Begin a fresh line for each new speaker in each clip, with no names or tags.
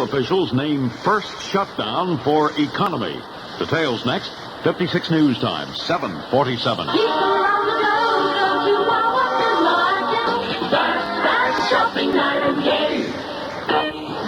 officials name first shutdown for economy. Details next. 56 News Time, 7:47.
People around the globe go to Wawa Food Market. That's shopping night and day.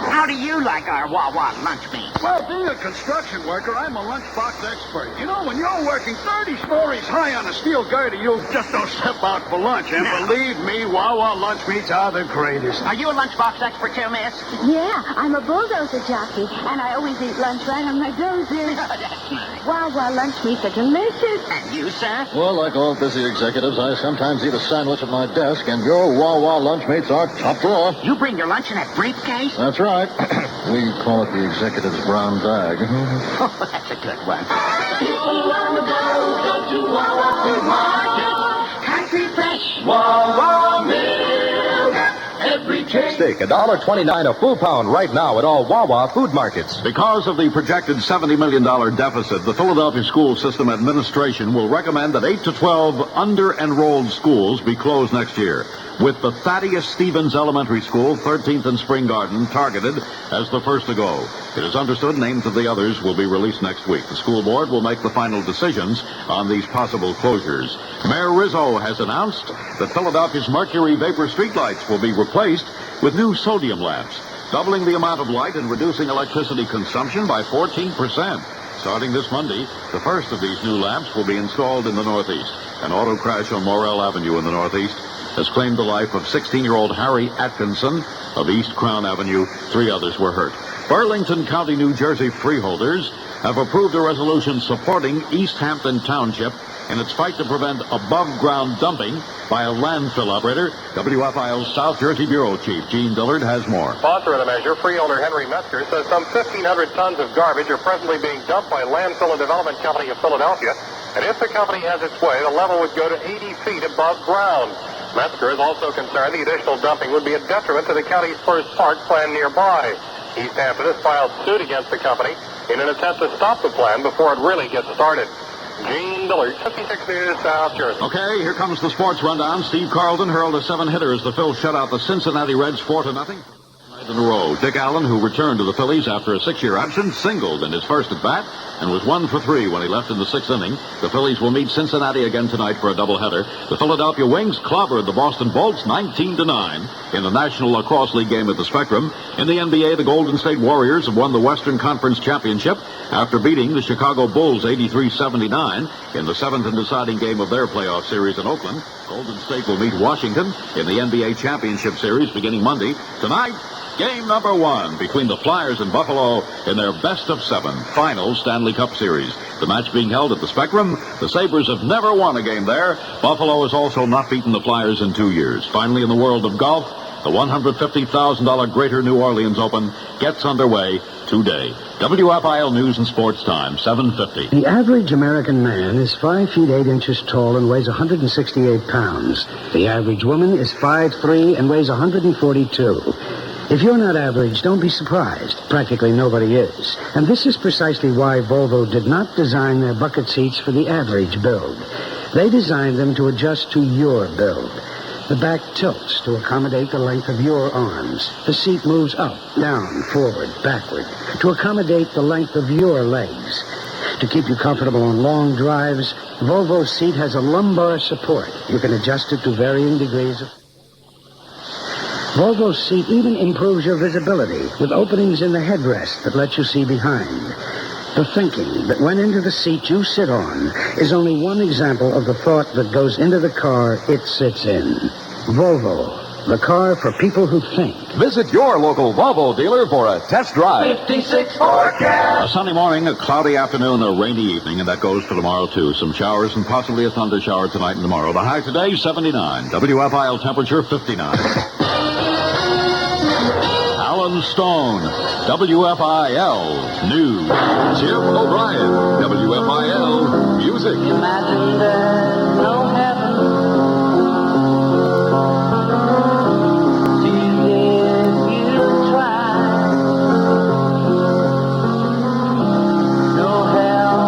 How do you like our Wawa lunch meat?
Well, being a construction worker, I'm a lunchbox expert. You know, when you're working 30 stories high on a steel girder, you just don't step out for lunch. And believe me, Wawa lunch meats are the greatest.
Are you a lunchbox expert too, miss?
Yeah, I'm a bulldozer jockey, and I always eat lunch right on my dozer.
That's nice.
Wawa lunch meats are delicious.
And you, sir?
Well, like all busy executives, I sometimes eat a sandwich at my desk, and your Wawa lunch meats are top drawer.
You bring your lunch in that briefcase?
That's right. We call it the executive's brown bag.
Oh, that's a good one.
People around the globe go to Wawa Food Market.
Country fresh.
Wawa milk. Every case.
Steak, $1.29 a full pound right now at all Wawa food markets.
Because of the projected $70 million deficit, the Philadelphia School System Administration will recommend that 8 to 12 under-enrolled schools be closed next year, with the Thaddeus Stevens Elementary School, 13th and Spring Garden, targeted as the first to go. It is understood names of the others will be released next week. The school board will make the final decisions on these possible closures. Mayor Rizzo has announced that Philadelphia's mercury vapor streetlights will be replaced with new sodium lamps, doubling the amount of light and reducing electricity consumption by 14%. Starting this Monday, the first of these new lamps will be installed in the Northeast. An auto crash on Morrell Avenue in the Northeast has claimed the life of 16-year-old Harry Atkinson of East Crown Avenue. 3 others were hurt. Burlington County, New Jersey freeholders have approved a resolution supporting East Hampton Township in its fight to prevent above-ground dumping by a landfill operator. WFIL's South Jersey Bureau Chief Gene Dillard has more.
Sponsor of the measure, freeholder Henry Metzger, says some 1,500 tons of garbage are presently being dumped by Landfill and Development Company of Philadelphia. And if the company has its way, the level would go to 80 feet above ground. Metzger is also concerned the additional dumping would be a detriment to the county's first park plan nearby. East Hampton has filed suit against the company in an attempt to stop the plan before it really gets started. Gene Dillard, 56 News, South Jersey.
Okay, here comes the sports rundown. Steve Carlton hurled a 7-hitter as the Phils shut out the Cincinnati Reds 4-0. In a row. Dick Allen, who returned to the Phillies after a 6-year absence, singled in his first at-bat and was 1 for 3 when he left in the 6th inning. The Phillies will meet Cincinnati again tonight for a doubleheader. The Philadelphia Wings clobbered the Boston Bolts 19-9 in the National Lacrosse League game at the Spectrum. In the NBA, the Golden State Warriors have won the Western Conference Championship after beating the Chicago Bulls 83-79 in the 7th and deciding game of their playoff series in Oakland. Golden State will meet Washington in the NBA Championship Series beginning Monday. Tonight, game number 1 between the Flyers and Buffalo in their best-of-7 final Stanley Cup Series. The match being held at the Spectrum. The Sabres have never won a game there. Buffalo has also not beaten the Flyers in 2 years. Finally, in the world of golf, the $150,000 Greater New Orleans Open gets underway today. WFIL News and Sports Time, 7:50.
The average American man is 5 feet 8 inches tall and weighs 168 pounds. The average woman is 5'3" and weighs 142. If you're not average, don't be surprised. Practically nobody is. And this is precisely why Volvo did not design their bucket seats for the average build. They designed them to adjust to your build. The back tilts to accommodate the length of your arms. The seat moves up, down, forward, backward to accommodate the length of your legs. To keep you comfortable on long drives, Volvo's seat has a lumbar support. You can adjust it to varying degrees of... Volvo's seat even improves your visibility with openings in the headrest that let you see behind. The thinking that went into the seat you sit on is only one example of the thought that goes into the car it sits in. Volvo, the car for people who think.
Visit your local Volvo dealer for a test drive.
56 forecast.
A sunny morning, a cloudy afternoon, a rainy evening, and that goes for tomorrow, too. Some showers and possibly a thunder shower tonight and tomorrow. The high today, 79. WFIL temperature, 59. Alan Stone, WFIL News.
Jim O'Brien, WFIL Music.
Imagine there's no heaven. See if you try. No hell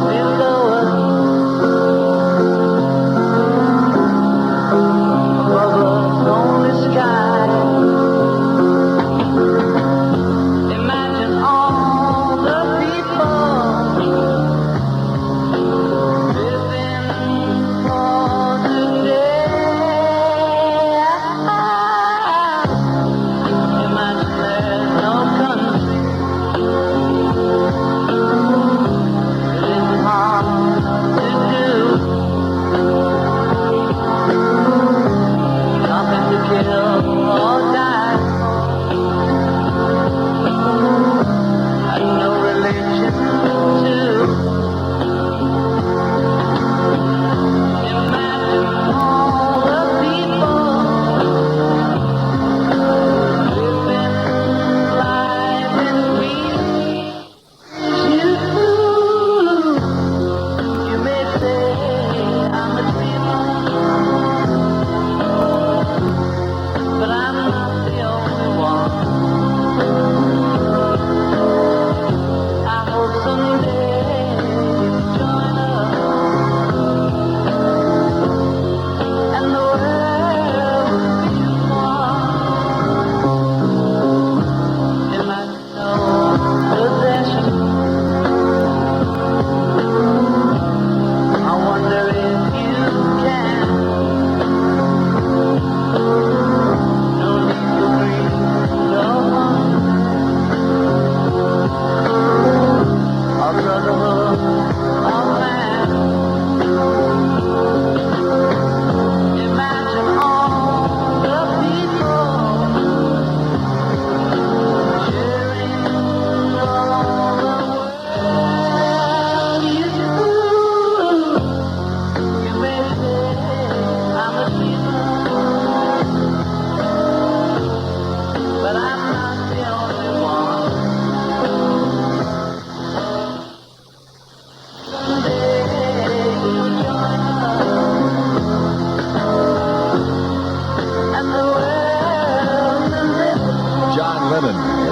below us. Above us on the sky. Imagine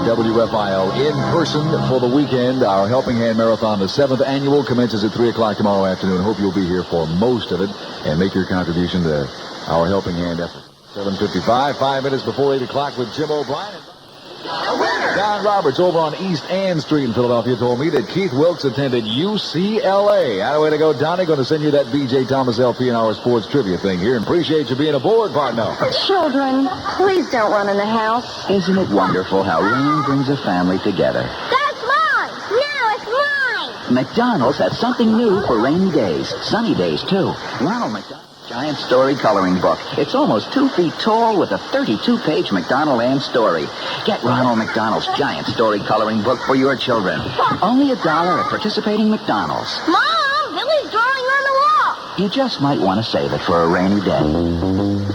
WFIL in person for the weekend. Our Helping Hand Marathon, the 7th annual, commences at 3 o'clock tomorrow afternoon. Hope you'll be here for most of it and make your contribution to our Helping Hand effort. 7:55, 5 minutes before 8 o'clock with Jim O'Brien. Don Roberts over on East Ann Street in Philadelphia told me that Keith Wilkes attended UCLA. How way to go, Donnie. Going to send you that B.J. Thomas LP and our sports trivia thing here, and appreciate you being aboard, partner.
Children, please don't run in the house.
Isn't it wonderful how rain brings a family together?
That's mine. No, it's mine.
McDonald's has something new for rainy days, sunny days, too. Ronald McDonald's giant story coloring book. It's almost 2 feet tall with a 32-page McDonald and story. Get Ronald McDonald's giant story coloring book for your children. Only $1 at participating McDonald's.
Mom, Billy's drawing on the wall.
You just might want to save it for a rainy day.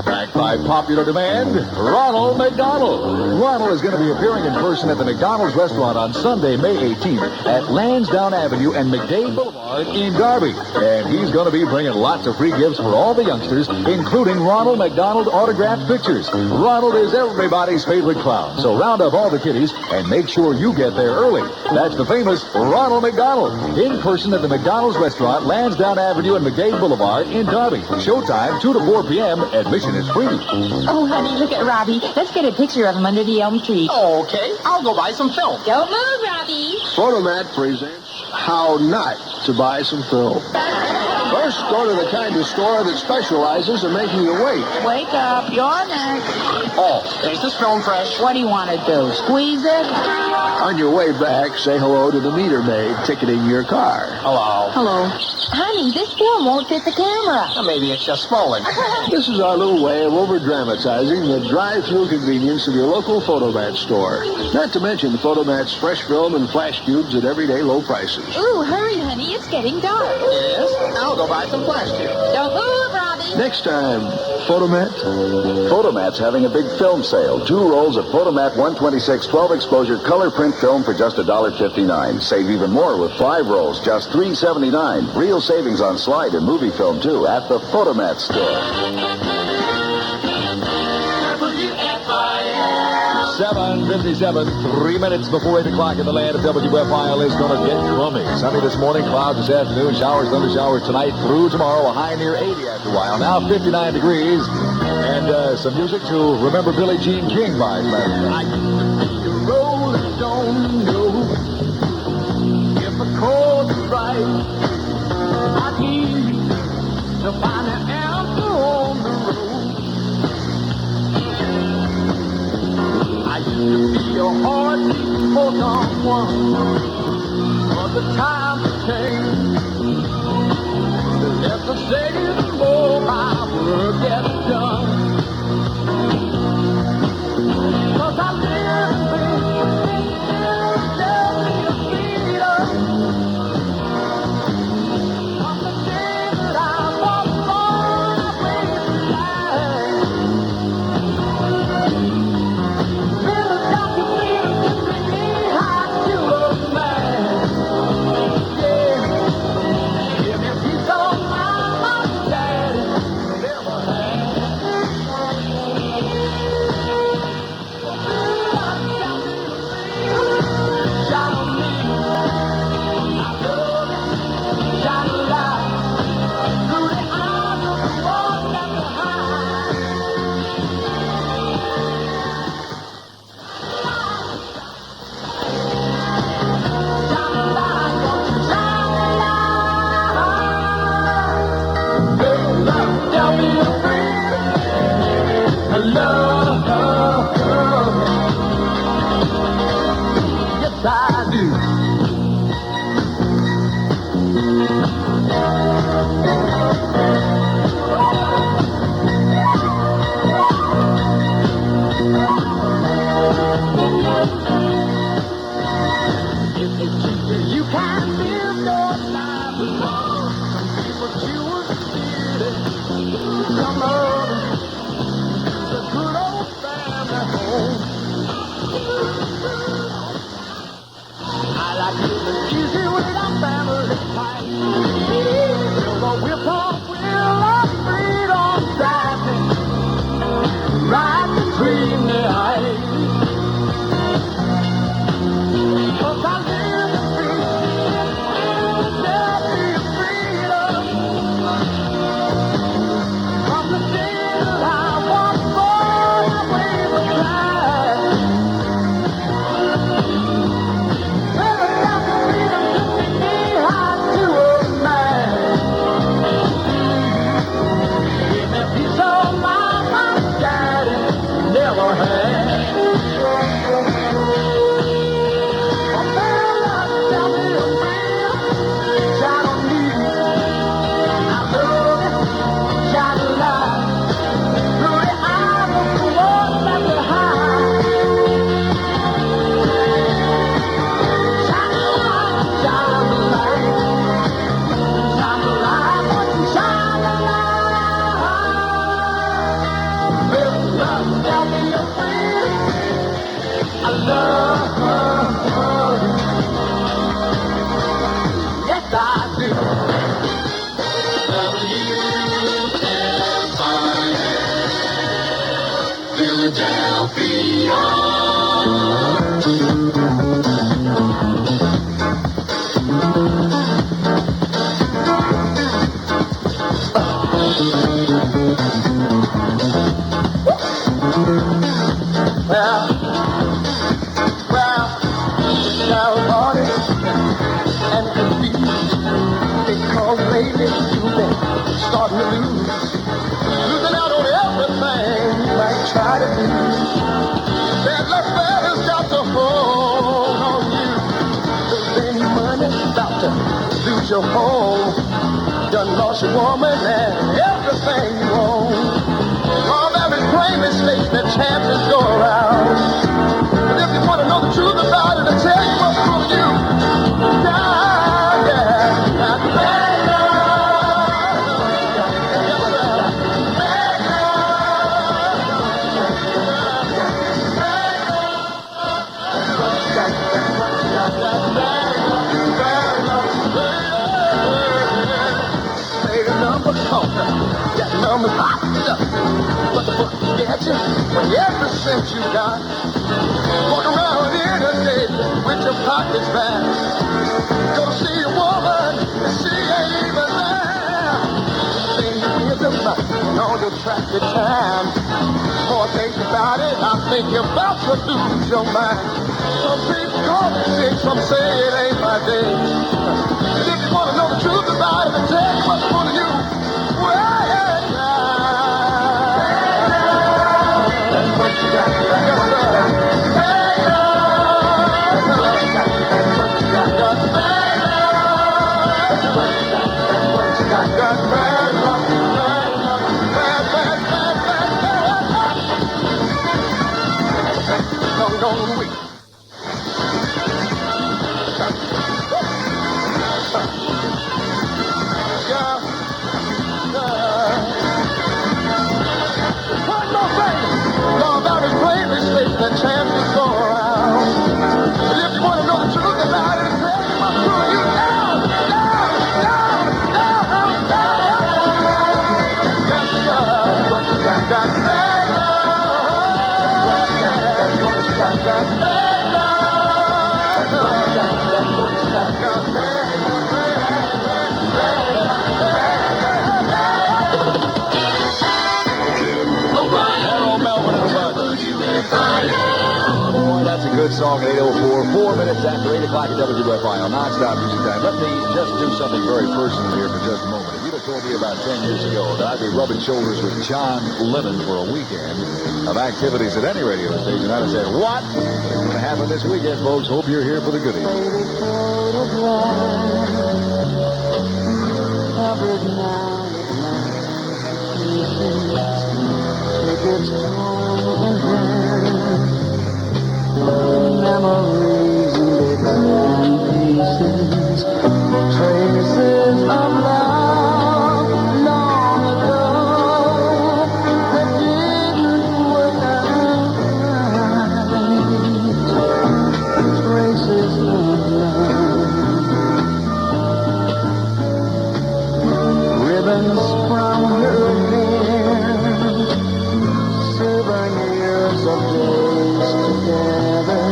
Back by popular demand, Ronald McDonald. Ronald is going to be appearing in person at the McDonald's restaurant on Sunday, May 18th at Lansdowne Avenue and McDade Boulevard in Darby. And he's going to be bringing lots of free gifts for all the youngsters, including Ronald McDonald autographed pictures. Ronald is everybody's favorite clown, so round up all the kiddies and make sure you get there early. That's the famous Ronald McDonald, in person at the McDonald's restaurant, Lansdowne Avenue and McDade Boulevard in Darby. Showtime, 2 to 4 p.m. Admission is free.
Oh, honey, look at Robbie. Let's get a picture of him under the elm tree.
Okay, I'll go buy some film.
Don't move, Robbie.
Photomat presents How Not to Buy Some Film. First, go to the kind of store that specializes in making you wait.
Wake up. You're next.
Oh, is this film fresh?
What do you want to do? Squeeze it?
On your way back, say hello to the meter maid ticketing your car. Hello.
Hello. Honey, this film won't fit the camera.
Maybe it's just swollen. This is our little way of over-dramatizing the drive-through convenience of your local Photomat store. Not to mention Photomat's fresh film and flash cubes at everyday low prices.
Ooh, hurry, honey. It's getting dark.
Yes? I'll go buy some flash cubes.
Don't move, Robbie.
Next time, Photomat.
Photomat's having a big film sale. 2 rolls of Photomat 126 12 exposure color print film for just $1.59. Save even more with 5 rolls, just $3.79. Real savings on slide and movie film, too, at the Photomat store.
7:57, 3 minutes before 8 o'clock in the land of WFIL is going to get crummy. Sunny this morning, clouds this afternoon, showers, thunder showers tonight through tomorrow, a high near 80 after a while. Now 59 degrees, and some music to remember Billie Jean King by last night.
Rolling stone, no. If the chord's right, I need to find an answer on the road. I used to be a heartbeat for someone, but the time has changed. Let the same more my work gets done. 'Cause I live Starting to losing out on everything you might try to do. Bad luck has got to hold on you. Cause then money's about to lose your hold. Done lost your woman and everything you own. All that is plainly states that chances go around. But if you want to know the truth about it, I'll tell you what's wrong with you. That number's hot stuff. But the book gets you when every cent you got. Walk around in a day with your pockets back. Go see a woman and she ain't even there. Then you hear the money and all your traffic time. More think about it, I think you're about to lose your mind. Some people call it sick, some say it ain't my day. And if you want to know the truth about it, I'll tell you what's going to you. The chances go around. But if you want to know the truth about it, tell you what's pulling you down. Yes, sir. What you got
Boy, that's a good song at 8:04. 4 minutes after 8 o'clock at WFIL. Non-stop music time. Let me just do something very personal here for just a moment. If you'd have told me about 10 years ago that I'd be rubbing shoulders with John Lennon for a weekend of activities at any radio station, I'd have said, what? It's going to happen this weekend, folks. Hope you're here for the goodies.
Memories in bits and pieces, traces of love long ago that didn't work out right. Traces of love, ribbons from her hair, souvenirs of days together.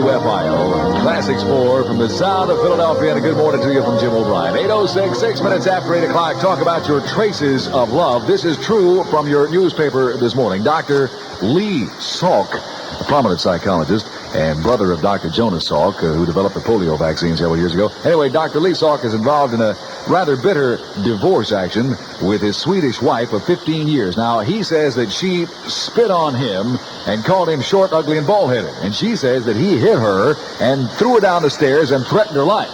WFIL. Classics 4 from the sound of Philadelphia. And a good morning to you from Jim O'Brien. 8:06, 6 minutes after 8 o'clock. Talk about your traces of love. This is true from your newspaper this morning. Dr. Lee Salk, a prominent psychologist and brother of Dr. Jonas Salk, who developed the polio vaccine several years ago. Anyway, Dr. Lee Salk is involved in a rather bitter divorce action with his Swedish wife of 15 years. Now, he says that she spit on him and called him short, ugly, and bald-headed. And she says that he hit her and threw her down the stairs and threatened her life.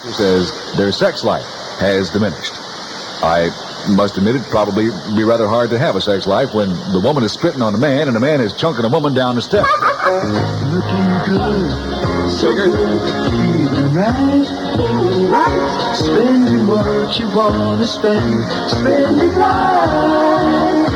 He says their sex life has diminished. I must admit it'd probably be rather hard to have a sex life when the woman is spitting on the man and the man is chunking a woman down the steps.
Looking good, so good, feeling right, spending what you want to spend, spending right.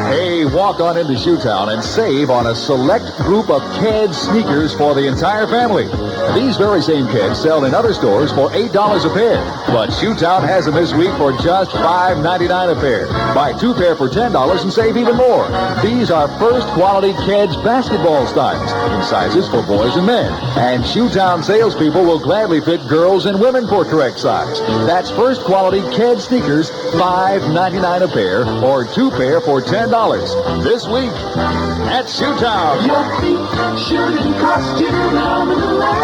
Hey, walk on into Shoetown and save on a select group of Keds sneakers for the entire family. These very same Keds sell in other stores for $8 a pair, but Shoetown has them this week for just $5.99 a pair. Buy 2 pair for $10 and save even more. These are first quality Keds basketball styles in sizes for boys and men. And Shoetown salespeople will gladly fit girls and women for correct size. That's first quality Keds sneakers, $5.99 a pair, or 2 pair for $10 this week at Shoetown.
Your feet shouldn't cost you an arm and a leg.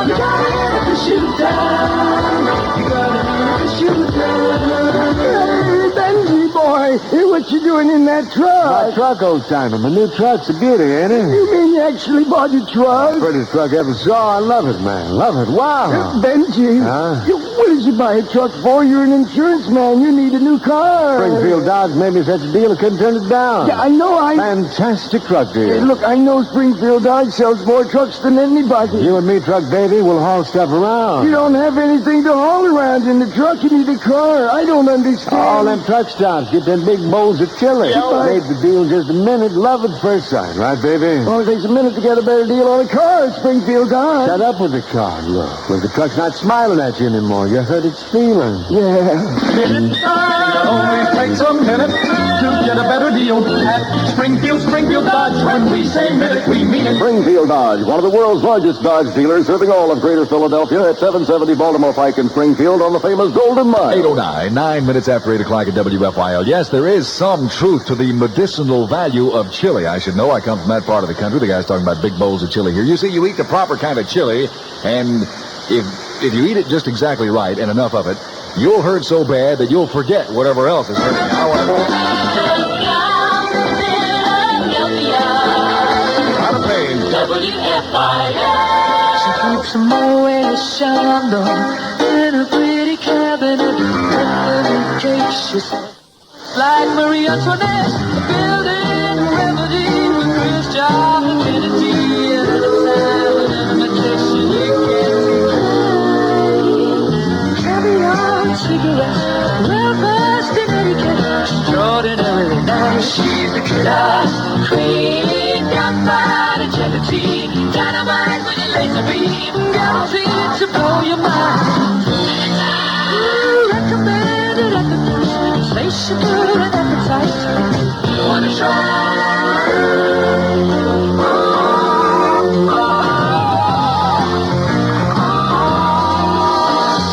You gotta have to shoot down. You gotta have to shoot down. Hey, Benji, boy, hey, what you doing in that truck?
My truck, old timer. My new truck's a beauty, ain't it?
You mean you actually bought your truck?
Prettiest truck I ever saw. I love it, man. Love it. Wow.
Benji,
Huh?
what did you buy a truck for? You're an insurance man. You need a new car.
Springfield Dodge made me such a deal I couldn't turn it down.
Yeah, I know.
Fantastic truck deal.
Hey, look, I know Springfield Dodge sells more trucks than anybody.
You and me, truck baby, will haul stuff around.
You don't have anything to haul around in the truck. You need a car. I don't understand.
All them truck stops get them big bowls of chili.
Yeah.
Made the deal in just a minute. Love at first sight, right, baby?
Well, it takes a minute to get a better deal on a car at Springfield Dodge.
Shut up with the car. Look, the truck's not smiling at you anymore. You hurt its feelings.
Yeah.
It only takes a minute to get a better deal at Springfield Dodge. When we say minute, we mean it.
Springfield Dodge, one of the world's largest Dodge dealers, serving all of Greater Philadelphia at 770 Baltimore Pike in Springfield on the famous Golden Mile.
8:09, 9 minutes after 8 o'clock at WFIL. Yes, there is some truth to the medicinal value of chili. I should know. I come from that part of the country. The guy's talking about big bowls of chili here. You see, you eat the proper kind of chili, and if you eat it just exactly right and enough of it, you'll hurt so bad that you'll forget whatever else is hurting you. Out of pain.
She keeps them always shined in a pretty cabinet under cake. She said, like Marie Antoinette, building a remedy for Christian Kennedy and the salad and the kitchen you can't see. Caviar, cigarettes, well versed in etiquette, extraordinarily nice. She's the killer, queen, gunpowder, gelatine, dynamite with a laser beam, guaranteed to blow your mind. Recommended at the price, insatiable and appetite. Wanna try?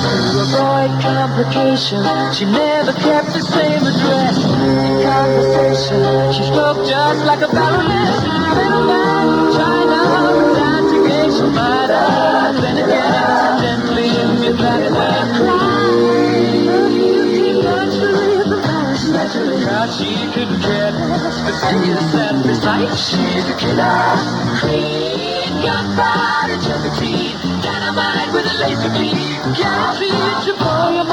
To avoid complications, she never kept the same address. In conversation, she spoke just like a baroness. Middleman, China, time to get some matter. Then again, gently in me back God, she couldn't care less, but serious and precise. She's a killer, queen, gunpowder, gelatine, dynamite with a laser beam, guaranteed to blow your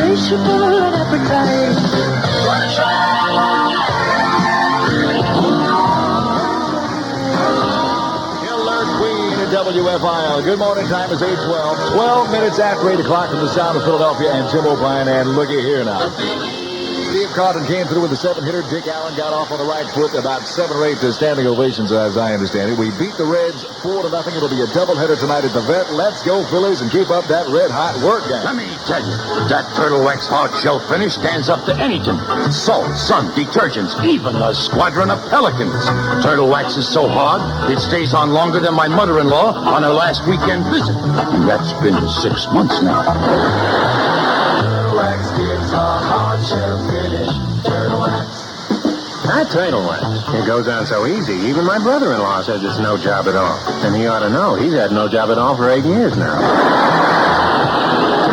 insatiable appetite.
WFIL. Good morning. Time is 8:12. 12 minutes after 8 o'clock from the sound of Philadelphia and Tim O'Brien. And looky here now. Steve Carlton came through with a 7-hitter. Dick Allen got off on the right foot. About 7 or 8 standing ovations, as I understand it. We beat the Reds 4-0. It'll be a doubleheader tonight at the Vet. Let's go, Phillies, and keep up that red-hot work, guys.
Let me tell you, that Turtle Wax hard shell finish stands up to anything. Salt, sun, detergents, even a squadron of pelicans. Turtle Wax is so hard, it stays on longer than my mother-in-law on her last weekend visit. And that's been 6 months now.
Turtle Wax gives a hard shell finish. Turtle Wax.
That Turtle Wax. It goes on so easy. Even my brother-in-law says it's no job at all. And he ought to know. He's had no job at all for 8 years now.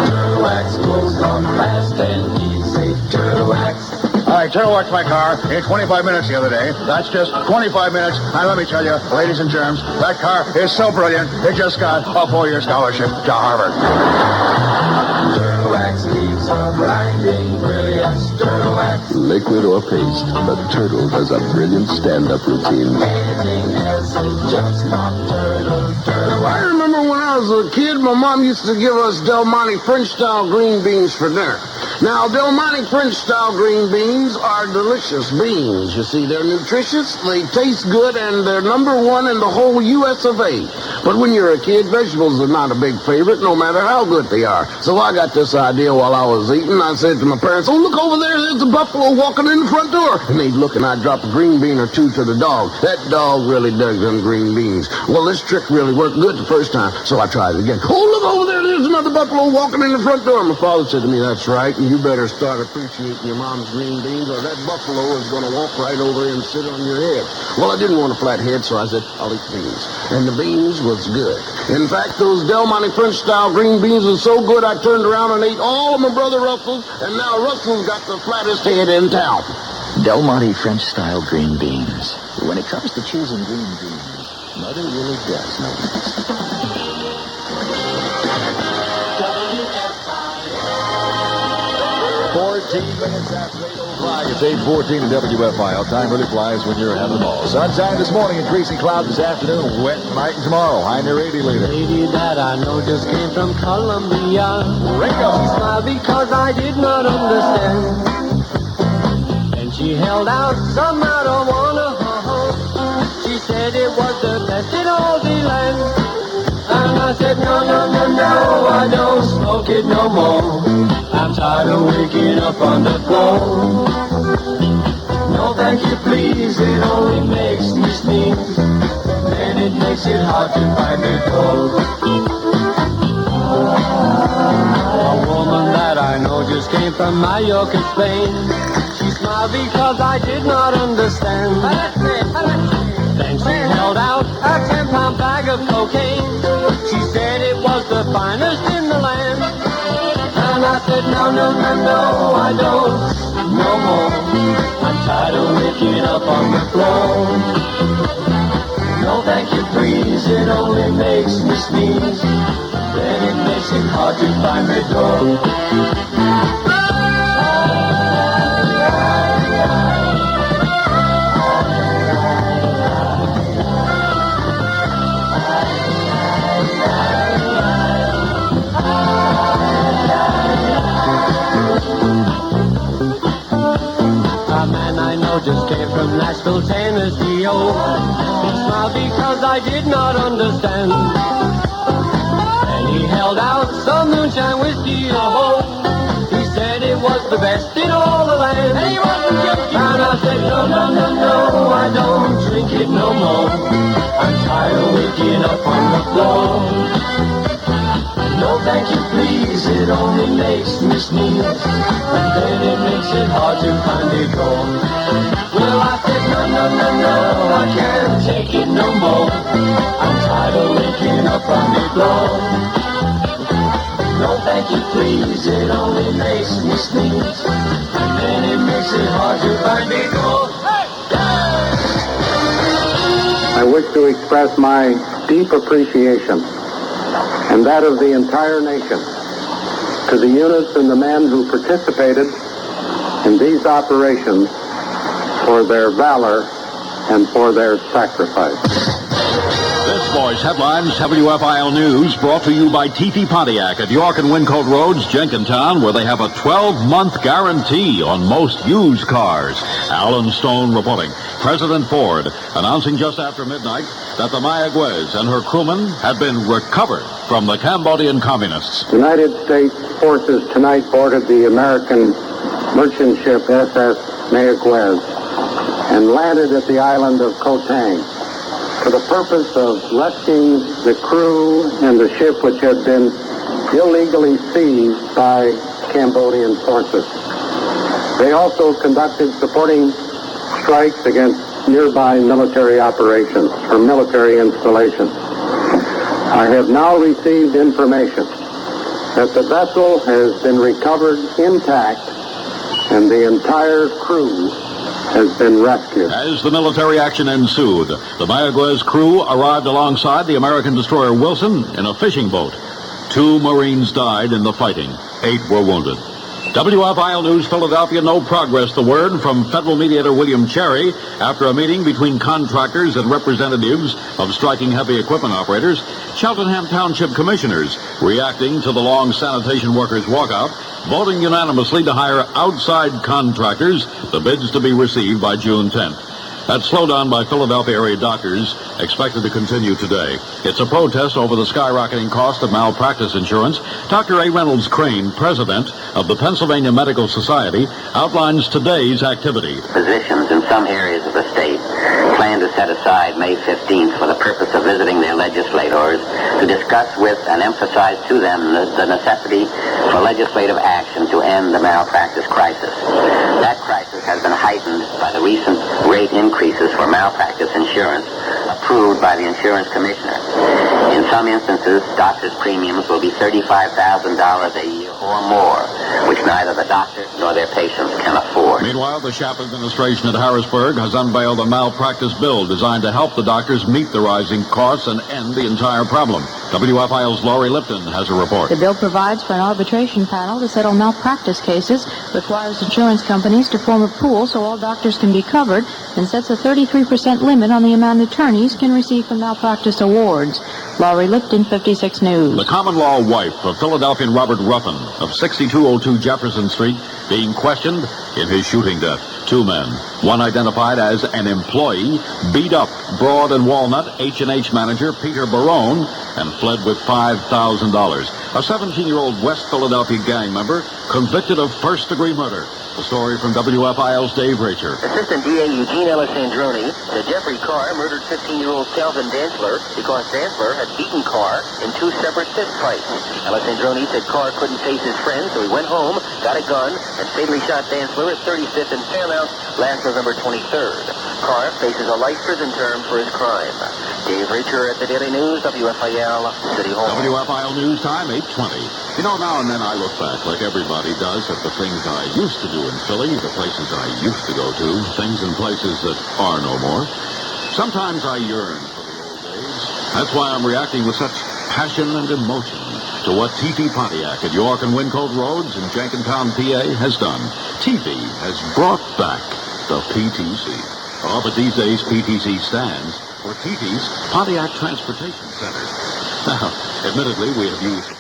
Turtle Wax goes on fast and easy. Turtle Wax.
I Turtle Wax my car in 25 minutes the other day. That's just 25 minutes. And let me tell you, ladies and germs, that car is so brilliant, it just got a 4-year scholarship to Harvard.
Turtle Wax leaves a blinding brilliance. Turtle Wax.
Liquid or paste, the Turtle does a brilliant stand-up routine.
Anything else is just not Turtle. Turtle Wax.
I remember when I was a kid, my mom used to give us Del Monte French-style green beans for dinner. Now, Del Monte French-style green beans are delicious beans. You see, they're nutritious, they taste good, and they're #1 in the whole U.S. of A. But when you're a kid, vegetables are not a big favorite, no matter how good they are. So I got this idea while I was eating. I said to my parents, "Oh, look over there, there's a buffalo walking in the front door." And they'd look, and I'd drop a green bean or two to the dog. That dog really dug them green beans. Well, this trick really worked good the first time, so I tried it again. "Oh, look over there, there's another buffalo walking in the front door." My father said to me, "That's right, and you better start appreciating your mom's green beans, or that buffalo is going to walk right over and sit on your head." Well, I didn't want a flat head, so I said, "I'll eat beans." And the beans was good. In fact, those Del Monte French-style green beans were so good, I turned around and ate all of my brother Russell's, and now Russell's got the flattest head in town.
Del Monte French-style green beans. When it comes to choosing green beans, Mother really does know best.
14 minutes after 8 o'clock. It's 8:14 in WFIL. Time really flies when you're having the ball. Sunshine this morning, increasing clouds this afternoon, wet night and tomorrow. High near 80 later.
Lady that I know just came from Colombia.
Ringo.
She smiled because I did not understand. And she held out some marijuana. She said it was the best in all the land. And I said, no, no, no, no, I don't smoke it no more. I'm tired of waking up on the floor. No, thank you, please, it only makes me sneeze. And it makes it hard to find a door. A woman that I know just came from Mallorca, Spain. She smiled because I did not understand. Then she held out a 10-pound bag of cocaine. She said it was the finest in the land. And I said, no, no, no, no, I don't, no more. I'm tired of waking up on the floor. No, thank you, please, it only makes me sneeze. Then it makes it hard to find the door. Just came from Nashville, Tennessee, oh. He smiled because I did not understand. And he held out some moonshine whiskey, oh. He said it was the best in all the land. And he wasn't joking. And I said, no, no, no, no, I don't drink it no more. I'm tired of waking up on the floor. No, thank you, please, it only makes me sneeze. And then it makes it hard to find a door. Well, I said, no, no, no, no, I can't take it no more. I'm tired of waking up on the floor. No, thank you, please, it only makes me sneeze. And then it makes it hard to find a door.
I wish to express my deep appreciation, and that of the entire nation, to the units and the men who participated in these operations for their valor and for their sacrifice.
This voice headlines WFIL News, brought to you by TP Pontiac at York and Wyncote Roads, Jenkintown, where they have a 12-month guarantee on most used cars. Alan Stone reporting. President Ford announcing just after midnight that the Mayaguez and her crewmen had been recovered from the Cambodian communists.
United States forces tonight boarded the American merchant ship SS Mayaguez and landed at the island of Koh Tang for the purpose of rescuing the crew and the ship which had been illegally seized by Cambodian forces. They also conducted supporting strikes against nearby military operations or military installations. I have now received information that the vessel has been recovered intact and the entire crew has been rescued.
As the military action ensued, the Mayaguez crew arrived alongside the American destroyer Wilson in a fishing boat. 2 Marines died in the fighting. 8 were wounded. WFIL News Philadelphia, no progress, the word from federal mediator William Cherry after a meeting between contractors and representatives of striking heavy equipment operators. Cheltenham Township commissioners reacting to the long sanitation workers' walkout, voting unanimously to hire outside contractors, the bids to be received by June 10th. That slowdown by Philadelphia area doctors expected to continue today. It's a protest over the skyrocketing cost of malpractice insurance. Dr. A. Reynolds Crane, president of the Pennsylvania Medical Society, outlines today's activity.
Physicians in some areas of the state plan to set aside May 15th for the purpose of visiting their legislators to discuss with and emphasize to them the necessity for legislative action to end the malpractice crisis. That crisis has been heightened by the recent rate increases for malpractice insurance approved by the insurance commissioner. In some instances, doctors' premiums will be $35,000 a year or more, which neither the doctor nor their patients can afford.
Meanwhile, the Schaap administration at Harrisburg has unveiled a malpractice bill designed to help the doctors meet the rising costs and end the entire problem. WFIL's Laurie Lipton has a report.
The bill provides for an arbitration panel to settle malpractice cases, requires insurance companies to form a pool so all doctors can be covered, and sets a 33% limit on the amount attorneys can receive for malpractice awards. Laurie Lipton, 56 News.
The common law wife of Philadelphian Robert Ruffin of 6202 Jefferson Street being questioned in his shooting death. 2 men, one identified as an employee, beat up Broad and Walnut H&H manager Peter Barone and fled with $5,000. A 17-year-old West Philadelphia gang member convicted of first-degree murder. The story from WFIL's Dave Racher.
Assistant DA Eugene Alessandroni said Jeffrey Carr murdered 15-year-old Calvin Dantzler because Dantzler had beaten Carr in 2 separate fist fights. Alessandroni said Carr couldn't face his friend, so he went home, got a gun, and fatally shot Dantzler at 35th and Fairmount last November 23rd. Carr faces a life prison term for his crime. Dave Racher at the Daily News, WFIL, City Hall.
WFIL News Time, 8:20. You know, now and then I look back, like everybody does, at the things I used to do in Philly, the places I used to go to, things and places that are no more. Sometimes I yearn for the old days. That's why I'm reacting with such passion and emotion to what TP Pontiac at York and Wyncote Roads in Jenkintown, PA has done. TP has brought back the PTC. Oh, but these days PTC stands for TP's Pontiac Transportation Center. Now, admittedly, we have used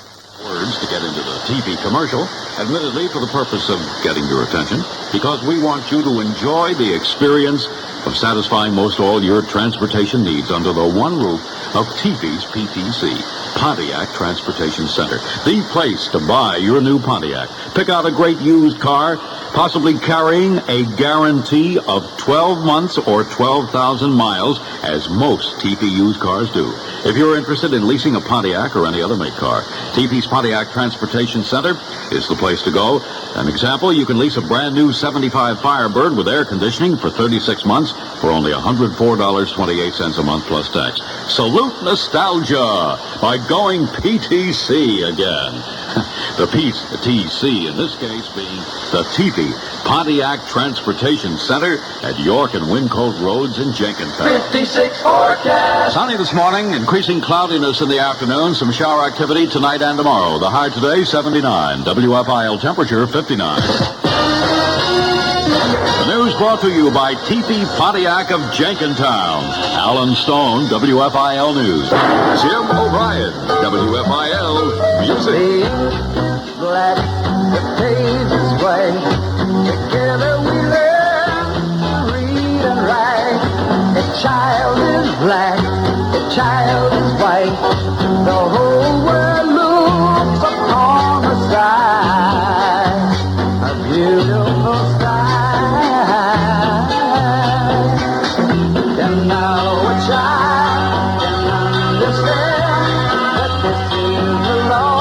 words to get into the TV commercial, admittedly for the purpose of getting your attention, because we want you to enjoy the experience of satisfying most all your transportation needs under the one roof of TV's PTC, Pontiac Transportation Center. The place to buy your new Pontiac. Pick out a great used car, possibly carrying a guarantee of 12 months or 12,000 miles, as most TP used cars do. If you're interested in leasing a Pontiac or any other make car, TP's Pontiac Transportation Center is the place to go. An example, you can lease a brand new 75 Firebird with air conditioning for 36 months for only $104.28 a month plus tax. Salute nostalgia by going PTC again. The PTC, in this case, being the Teepee Pontiac Transportation Center at York and Wyncote Roads in Jenkintown.
56 forecast.
Sunny this morning, increasing cloudiness in the afternoon, some shower activity tonight and tomorrow. The high today, 79. WFIL temperature, 59. The news brought to you by Teepee Pontiac of Jenkintown. Alan Stone, WFIL News. Jim O'Brien, WFIL Music.
Black, the page is white. Together we learn to read and write. A child is black, a child is white. The whole world looks upon the side. A beautiful sight. And now a child can understand that this is the law.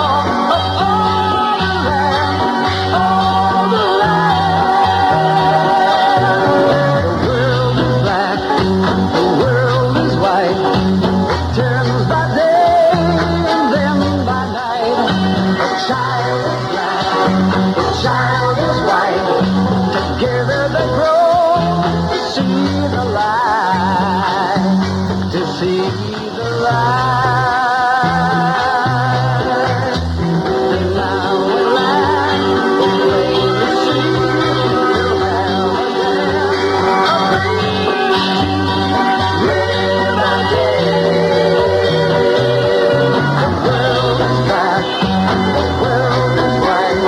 Child is white, together they grow to see the light, to see the light. And now we laugh away the sea, we'll have again a the world is back, the world is white.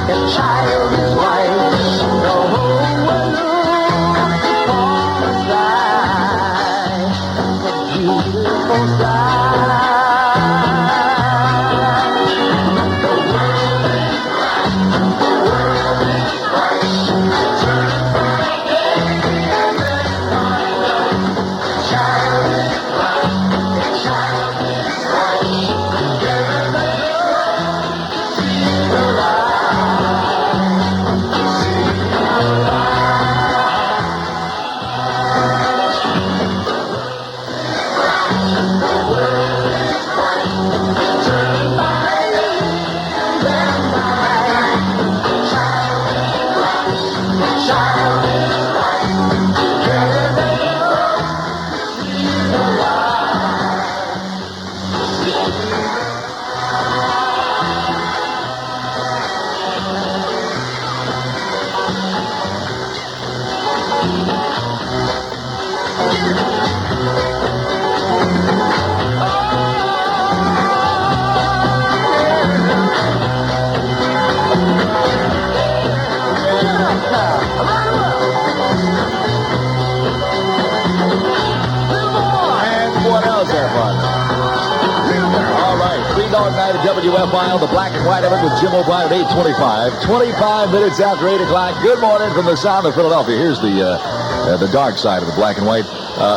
A child is white, the whole world looks upon the side, a beautiful sight. The world is bright, the world is bright. A child is bright, a child is bright. Together they grow to see the light.
Night at WFIL, the black and white of it with Jim O'Brien at 8:25. 25 minutes after 8 o'clock. Good morning from the sound of Philadelphia. Here's the dark side of the black and white.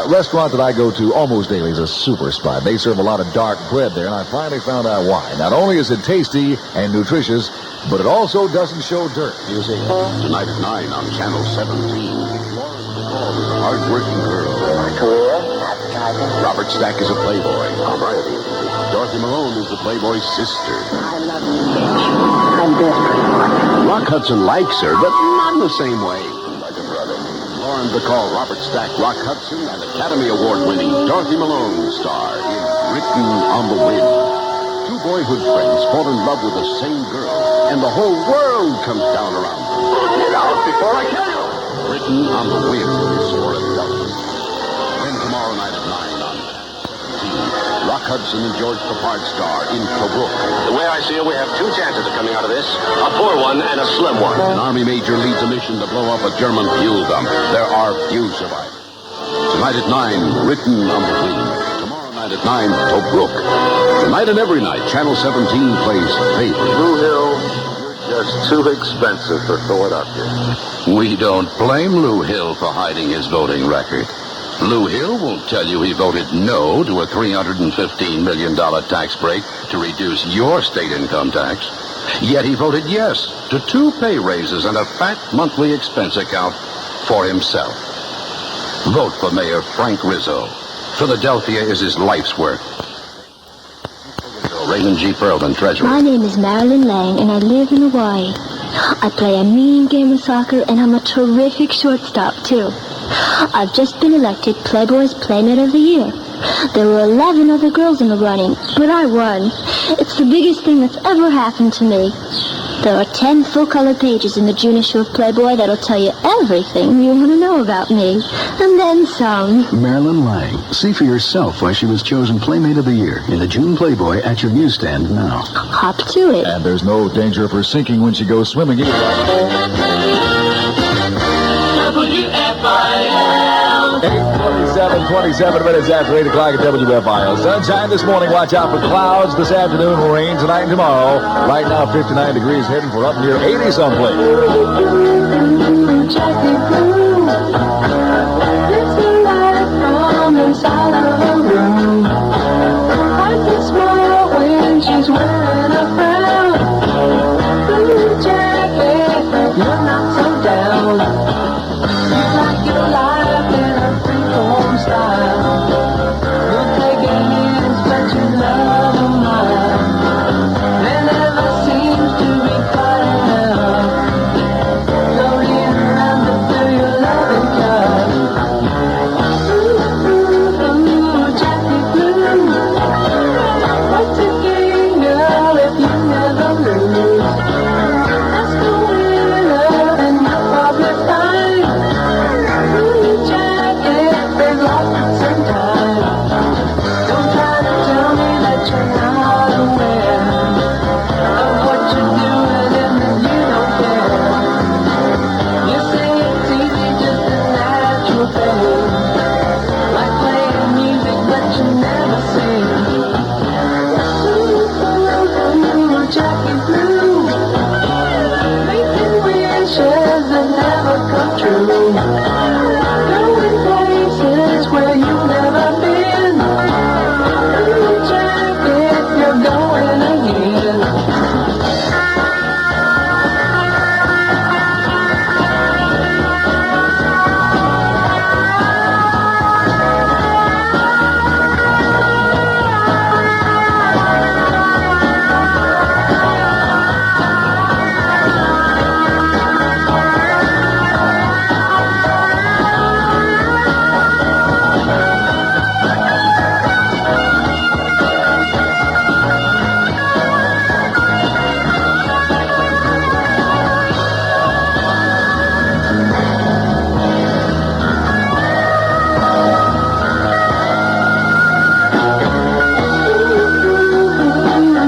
Restaurant that I go to almost daily is a super spot. They serve a lot of dark bread there, and I finally found out why. Not only is it tasty and nutritious, but it also doesn't show dirt. You see.
Tonight at 9 on Channel 17. Lauren McCall is a hard-working girl.
My career, advertising.
Robert Stack is a playboy. Variety. Dorothy Malone is the playboy's sister.
I love you, Mitch. I'm desperate for you.
Rock Hudson likes her, but not in the same way. Like a brother. Lauren Bacall, Robert Stack, Rock Hudson, and Academy Award-winning Dorothy Malone star in Written on the Wind. Two boyhood friends fall in love with the same girl, and the whole world comes down around them. Get out before I kill you! Written on the Wind is for adults. Then tomorrow night at 9 on Rock Hudson and George Peppard star in Tobruk.
The way I see it, we have two chances of coming out of this. A poor one and a slim one.
An Army major leads a mission to blow up a German fuel dump. There are few survivors. Tonight at 9, Written on the Wind. Tomorrow night at 9, Tobruk. Tonight and every night, Channel 17 plays Favorite.
Blue Hill, you're just too expensive for Philadelphia.
We don't blame Lou Hill for hiding his voting record. Lou Hill will tell you he voted no to a $315 million tax break to reduce your state income tax. Yet he voted yes to 2 pay raises and a fat monthly expense account for himself. Vote for Mayor Frank Rizzo. Philadelphia is his life's work. Raymond G. Pearlman, treasurer.
My name is Marilyn Lang, and I live in Hawaii. I play a mean game of soccer, and I'm a terrific shortstop, too. I've just been elected Playboy's Playmate of the Year. There were 11 other girls in the running, but I won. It's the biggest thing that's ever happened to me. There are 10 full-color pages in the June issue of Playboy that'll tell you everything you want to know about me, and then some.
Marilyn Lang. See for yourself why she was chosen Playmate of the Year in the June Playboy at your newsstand now.
Hop to it.
And there's no danger of her sinking when she goes swimming either.
WFIL.
27 minutes after 8 o'clock at WFIL. Sunshine this morning. Watch out for clouds this afternoon. Rain tonight and tomorrow. Right now, 59 degrees, heading for up near 80 someplace.
It's the light from inside of her room. I can smile when she's wearing a frown. Blue jacket, you're not so down. You like your life in a freeform style. You'll take games, but you love them mine. There never seems to be quite enough. Floating around to fill your loving cup. Ooh, Jackie Blue. What's a game, girl, if you never lose? That's the winner, and you'll probably find. Ooh, Jackie, there's lots at some time. Don't try to tell me that you're not aware of what you're doing and that you don't care. You say it's easy, just a natural thing. Like playing music, but you never sing. Ooh, Jackie Blue. Making wishes that never come true. Going places where you've never been. Ooh, Jackie, you're going again.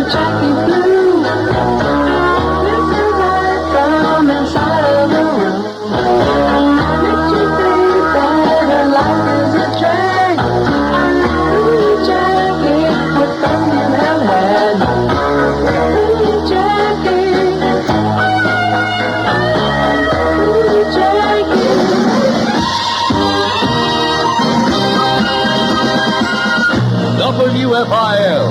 Jackie Blue. This is light from inside of the room. Makes you think that her life is a drag. Ooh, Jackie, what fun you have had. Ooh, Jackie. Ooh, Jackie.
WFIL.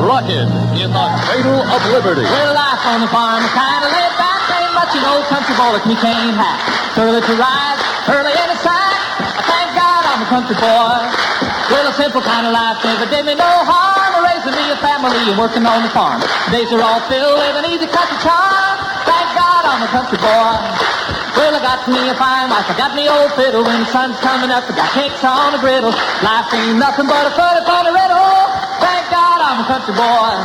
Rockin' in the cradle of liberty.
Well, life on the farm is kind of laid back. Ain't much an old country boy like me can't hack. Early to rise, early in the sack. Thank God I'm a country boy. Well, a simple kind of life never did me no harm. Raising me a family and working on the farm. Days are all filled with an easy country charm. Thank God I'm a country boy. Well, I got me a fine wife, I got me old fiddle. When the sun's coming up, I got cakes on the griddle. Life ain't nothing but a funny, funny riddle. Thank God I'm a country boy.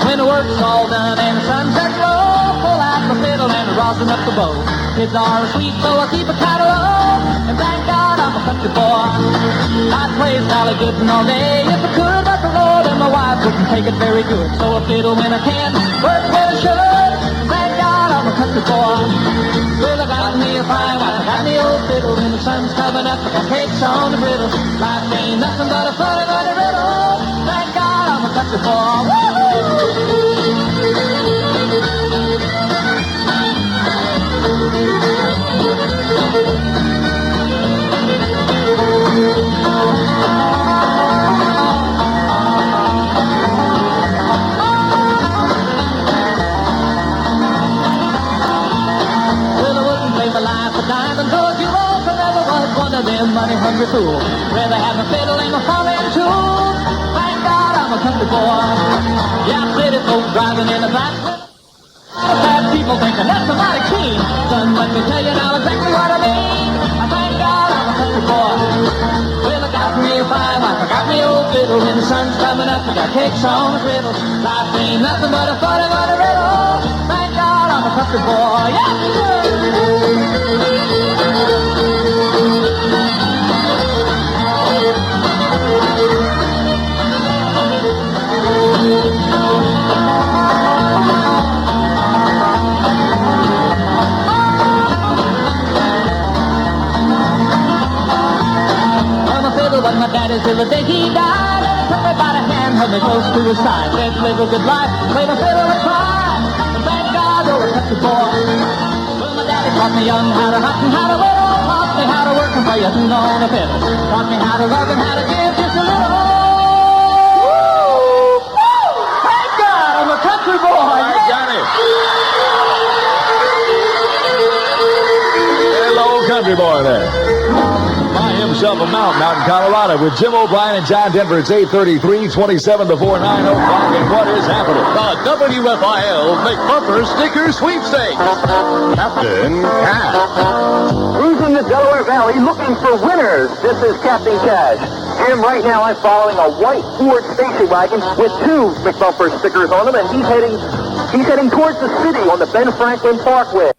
When the work's all done and the sun sets low, pull out the fiddle and rosin up the bow. Kids are sweet, so I keep a kind of low. And thank God I'm a country boy. I'd play Sally Gooden all day if I could, but the Lord and my wife wouldn't take it very good. So I fiddle when I can, work when I should. Thank God I'm a country boy. Well, I got me a fine wife, I got me old fiddle. When the sun's coming up, I got cakes on the griddle. Life ain't nothing but a funny, funny riddle. Thank God I'm a country boy. Well, I wouldn't pay my life for diamonds or jewels. I never was one of them money-hungry country fool. Rather have my fiddle and my farming tools. Thank God I'm a country boy. Yeah, city folks driving in a black whip. Bad people thinking that's a mighty keen. Son, let me tell you now exactly what I mean. I thank God I'm a country boy. Well, I got me a fine wife, I got me old fiddle. When the sun's coming up, I got cakes on the griddle. Life ain't nothing but a funny, funny riddle. Thank God I'm a country boy. Yeah, but my daddy till the day he died. And he took me by the hand, held me close to his side. Said, live a good life, play my fiddle and cry. And thank God you're a country boy. Well, my daddy taught me young how to hunt and how to whittle. Taught me how to work and play a tune on the fiddle. Taught me how to love and how to give just a little. Woo! Thank God I'm a country boy.
I got it. Hello, country boy there. Buy himself a mountain out in Colorado with Jim O'Brien and John Denver. It's 8:33, 27 before 9 o'clock. And what is happening?
The WFIL Make Bumper Sticker Sweepstakes.
Captain Cash.
Cruising the Delaware Valley looking for winners. This is Captain Cash. Jim, right now I'm following a white Ford station wagon with 2 McBumper stickers on them, and he's heading towards the city on the Ben Franklin Parkway.